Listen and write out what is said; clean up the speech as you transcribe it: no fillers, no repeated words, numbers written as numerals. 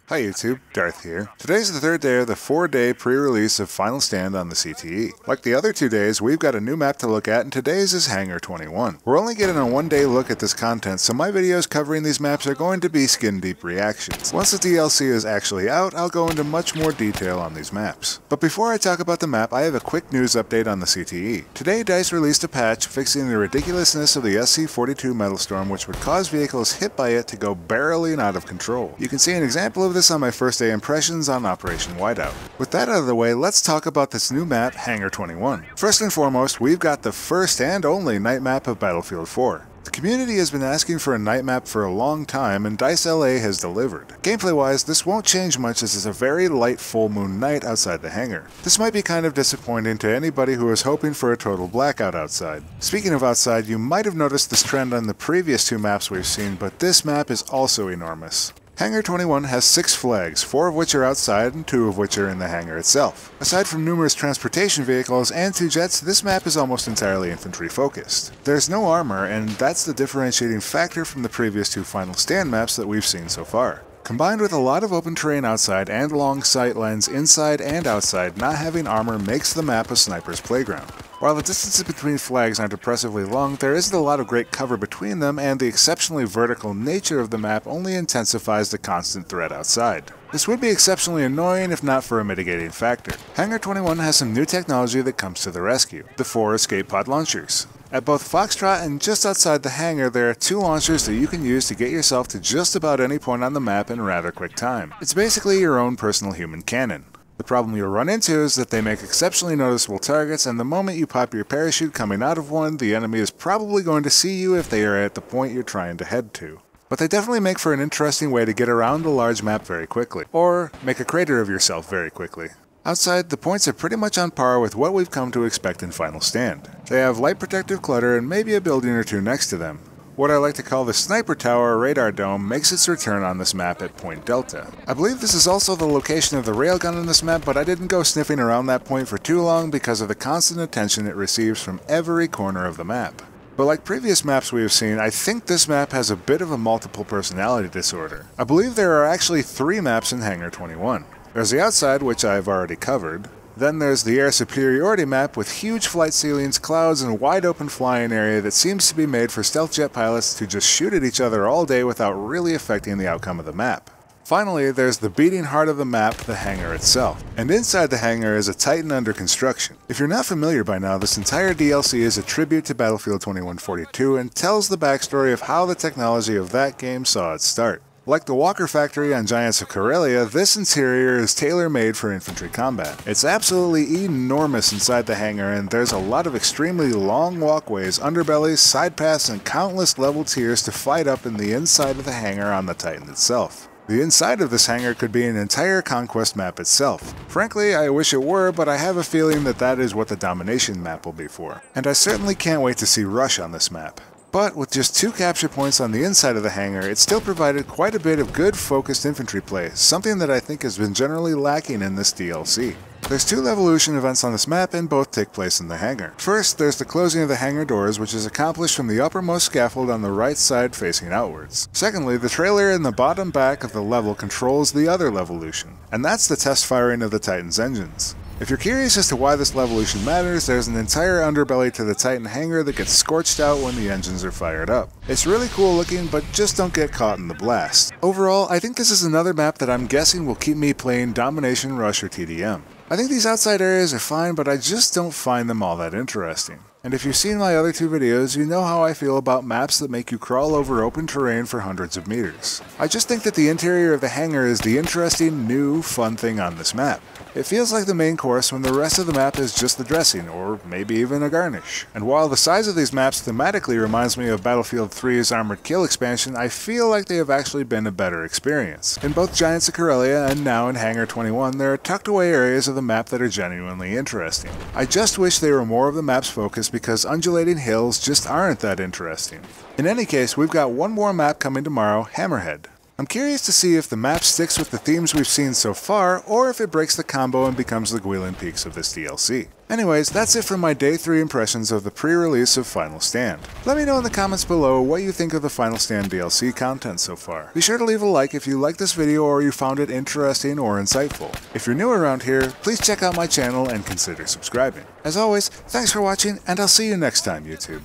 Hi YouTube, Darth here. Today's the third day of the 4-day pre-release of Final Stand on the CTE. Like the other 2 days, we've got a new map to look at, and today's is Hangar 21. We're only getting a 1-day look at this content, so my videos covering these maps are going to be skin-deep reactions. Once the DLC is actually out, I'll go into much more detail on these maps. But before I talk about the map, I have a quick news update on the CTE. Today, DICE released a patch fixing the ridiculousness of the SC-42 Metal Storm, which would cause vehicles hit by it to go barreling out of control. You can see an example of this on my first day impressions on Operation Whiteout. With that out of the way, let's talk about this new map, Hangar 21. First and foremost, we've got the first and only night map of Battlefield 4. The community has been asking for a night map for a long time, and DICE LA has delivered. Gameplay-wise, this won't change much as it's a very light full moon night outside the hangar. This might be kind of disappointing to anybody who is hoping for a total blackout outside. Speaking of outside, you might have noticed this trend on the previous 2 maps we've seen, but this map is also enormous. Hangar 21 has 6 flags, 4 of which are outside and 2 of which are in the hangar itself. Aside from numerous transportation vehicles and 2 jets, this map is almost entirely infantry focused. There's no armor, and that's the differentiating factor from the previous 2 Final Stand maps that we've seen so far. Combined with a lot of open terrain outside and long sight lines inside and outside, not having armor makes the map a sniper's playground. While the distances between flags aren't oppressively long, there isn't a lot of great cover between them, and the exceptionally vertical nature of the map only intensifies the constant threat outside. This would be exceptionally annoying if not for a mitigating factor. Hangar 21 has some new technology that comes to the rescue: the 4 escape pod launchers. At both Foxtrot and just outside the hangar, there are 2 launchers that you can use to get yourself to just about any point on the map in rather quick time. It's basically your own personal human cannon. The problem you'll run into is that they make exceptionally noticeable targets, and the moment you pop your parachute coming out of one, the enemy is probably going to see you if they are at the point you're trying to head to. But they definitely make for an interesting way to get around a large map very quickly, or make a crater of yourself very quickly. Outside, the points are pretty much on par with what we've come to expect in Final Stand. They have light protective clutter and maybe a building or 2 next to them. What I like to call the Sniper Tower radar dome makes its return on this map at Point Delta. I believe this is also the location of the railgun on this map, but I didn't go sniffing around that point for too long because of the constant attention it receives from every corner of the map. But like previous maps we have seen, I think this map has a bit of a multiple personality disorder. I believe there are actually 3 maps in Hangar 21. There's the outside, which I've already covered. Then there's the air superiority map with huge flight ceilings, clouds, and wide open flying area that seems to be made for stealth jet pilots to just shoot at each other all day without really affecting the outcome of the map. Finally, there's the beating heart of the map, the hangar itself. And inside the hangar is a Titan under construction. If you're not familiar by now, this entire DLC is a tribute to Battlefield 2142 and tells the backstory of how the technology of that game saw its start. Like the Walker factory on Giants of Karelia, this interior is tailor-made for infantry combat. It's absolutely enormous inside the hangar, and there's a lot of extremely long walkways, underbellies, side paths, and countless level tiers to fight up in the inside of the hangar on the Titan itself. The inside of this hangar could be an entire conquest map itself. Frankly, I wish it were, but I have a feeling that that is what the domination map will be for. And I certainly can't wait to see Rush on this map. But with just 2 capture points on the inside of the hangar, it still provided quite a bit of good focused infantry play, something that I think has been generally lacking in this DLC. There's 2 Levolution events on this map, and both take place in the hangar. First, there's the closing of the hangar doors, which is accomplished from the uppermost scaffold on the right side facing outwards. Secondly, the trailer in the bottom back of the level controls the other Levolution, and that's the test firing of the Titan's engines. If you're curious as to why this Levolution matters, there's an entire underbelly to the Titan hangar that gets scorched out when the engines are fired up. It's really cool looking, but just don't get caught in the blast. Overall, I think this is another map that I'm guessing will keep me playing Domination, Rush, or TDM. I think these outside areas are fine, but I just don't find them all that interesting. And if you've seen my other 2 videos, you know how I feel about maps that make you crawl over open terrain for hundreds of meters. I just think that the interior of the hangar is the interesting, new, fun thing on this map. It feels like the main course when the rest of the map is just the dressing, or maybe even a garnish. And while the size of these maps thematically reminds me of Battlefield 3's Armored Kill expansion, I feel like they have actually been a better experience. In both Giants of Karelia and now in Hangar 21, there are tucked away areas of the map that are genuinely interesting. I just wish they were more of the map's focus because undulating hills just aren't that interesting. In any case, we've got one more map coming tomorrow, Hammerhead. I'm curious to see if the map sticks with the themes we've seen so far, or if it breaks the combo and becomes the Guilin Peaks of this DLC. Anyways, that's it for my Day 3 impressions of the pre-release of Final Stand. Let me know in the comments below what you think of the Final Stand DLC content so far. Be sure to leave a like if you liked this video or you found it interesting or insightful. If you're new around here, please check out my channel and consider subscribing. As always, thanks for watching, and I'll see you next time, YouTube.